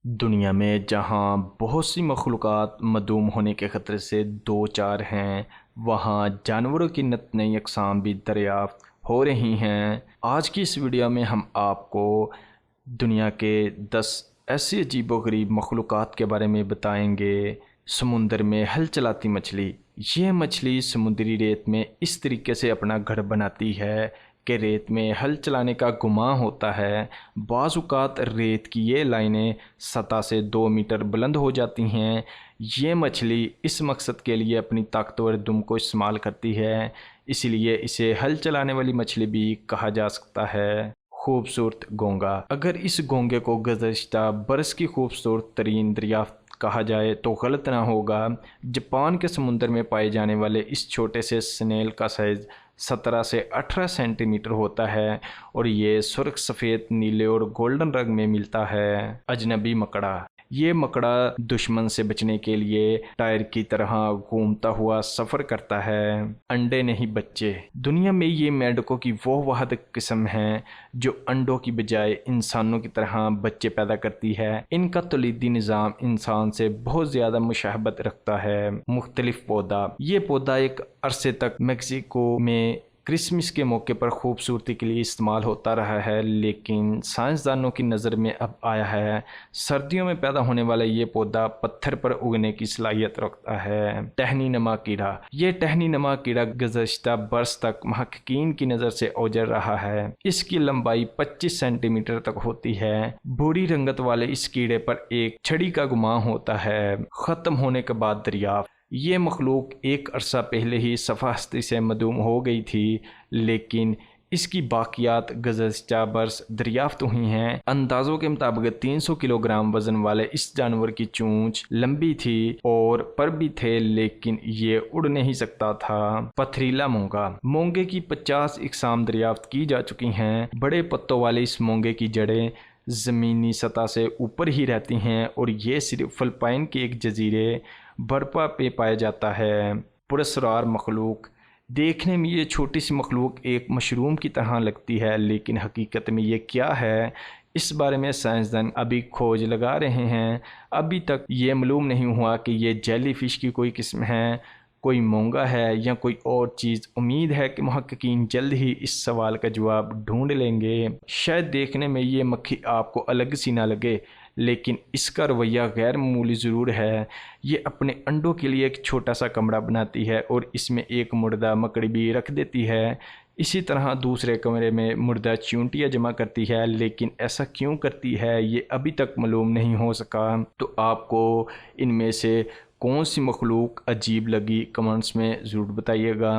دنیا میں جہاں بہت سی مخلوقات معدوم ہونے کے خطرے سے دو چار ہیں، وہاں جانوروں کی نت نئی اقسام بھی دریافت ہو رہی ہیں۔ آج کی اس ویڈیو میں ہم آپ کو دنیا کے 10 ایسی عجیب و غریب مخلوقات کے بارے میں بتائیں گے۔ سمندر میں ہل چلاتی مچھلی۔ یہ مچھلی سمندری ریت میں اس طریقے سے اپنا گھر بناتی ہے کہ ریت میں ہل چلانے کا گمان ہوتا ہے۔ بعض اوقات ریت کی یہ لائنیں سطح سے 2 میٹر بلند ہو جاتی ہیں۔ یہ مچھلی اس مقصد کے لیے اپنی طاقتور دم کو استعمال کرتی ہے، اس لیے اسے ہل چلانے والی مچھلی بھی کہا جا سکتا ہے۔ خوبصورت گونگا۔ اگر اس گونگے کو گزشتہ برس کی خوبصورت ترین دریافت کہا جائے تو غلط نہ ہوگا۔ جاپان کے سمندر میں پائے جانے والے اس چھوٹے سے سنیل کا سائز 17 سے 18 سینٹی میٹر ہوتا ہے اور یہ سرخ، سفید، نیلے اور گولڈن رنگ میں ملتا ہے۔ اجنبی مکڑا۔ یہ مکڑا دشمن سے بچنے کے لیے ٹائر کی طرح گھومتا ہوا سفر کرتا ہے۔ انڈے نہیں بچے۔ دنیا میں یہ مینڈکوں کی وہ واحد قسم ہے جو انڈوں کی بجائے انسانوں کی طرح بچے پیدا کرتی ہے۔ ان کا تولیدی نظام انسان سے بہت زیادہ مشابہت رکھتا ہے۔ مختلف پودا۔ یہ پودا ایک عرصے تک میکسیکو میں کرسمس کے موقع پر خوبصورتی کے لیے استعمال ہوتا رہا ہے، لیکن سائنسدانوں کی نظر میں اب آیا ہے سردیوں میں پیدا ہونے والا یہ پودا پتھر پر اگنے کی صلاحیت رکھتا ہے۔ ٹہنی نما کیڑا۔ یہ ٹہنی نما کیڑا گزشتہ برس تک محققین کی نظر سے اوجھل رہا ہے۔ اس کی لمبائی 25 سینٹی میٹر تک ہوتی ہے۔ بھوری رنگت والے اس کیڑے پر ایک چھڑی کا گمان ہوتا ہے۔ ختم ہونے کے بعد دریافت۔ یہ مخلوق ایک عرصہ پہلے ہی صفحہ ہستی سے معدوم ہو گئی تھی، لیکن اس کی باقیات گزشتہ برس دریافت ہوئی ہیں۔ اندازوں کے مطابق 300 کلو گرام وزن والے اس جانور کی چونچ لمبی تھی اور پر بھی تھے، لیکن یہ اڑ نہیں سکتا تھا۔ پتھریلا مونگا۔ مونگے کی 50 اقسام دریافت کی جا چکی ہیں۔ بڑے پتوں والے اس مونگے کی جڑیں زمینی سطح سے اوپر ہی رہتی ہیں اور یہ صرف فلپائن کے ایک جزیرے برپا پہ پایا جاتا ہے۔ پراسرار مخلوق۔ دیکھنے میں یہ چھوٹی سی مخلوق ایک مشروم کی طرح لگتی ہے، لیکن حقیقت میں یہ کیا ہے، اس بارے میں سائنسدان ابھی کھوج لگا رہے ہیں۔ ابھی تک یہ معلوم نہیں ہوا کہ یہ جیلی فش کی کوئی قسم ہے، کوئی مونگا ہے یا کوئی اور چیز۔ امید ہے کہ محققین جلد ہی اس سوال کا جواب ڈھونڈ لیں گے۔ شاید دیکھنے میں یہ مکھی آپ کو الگ سی نہ لگے، لیکن اس کا رویہ غیر معمولی ضرور ہے۔ یہ اپنے انڈوں کے لیے ایک چھوٹا سا کمرہ بناتی ہے اور اس میں ایک مردہ مکڑی بھی رکھ دیتی ہے۔ اسی طرح دوسرے کمرے میں مردہ چیونٹیاں جمع کرتی ہے، لیکن ایسا کیوں کرتی ہے یہ ابھی تک معلوم نہیں ہو سکا۔ تو آپ کو ان میں سے کون سی مخلوق عجیب لگی، کمنٹس میں ضرور بتائیے گا۔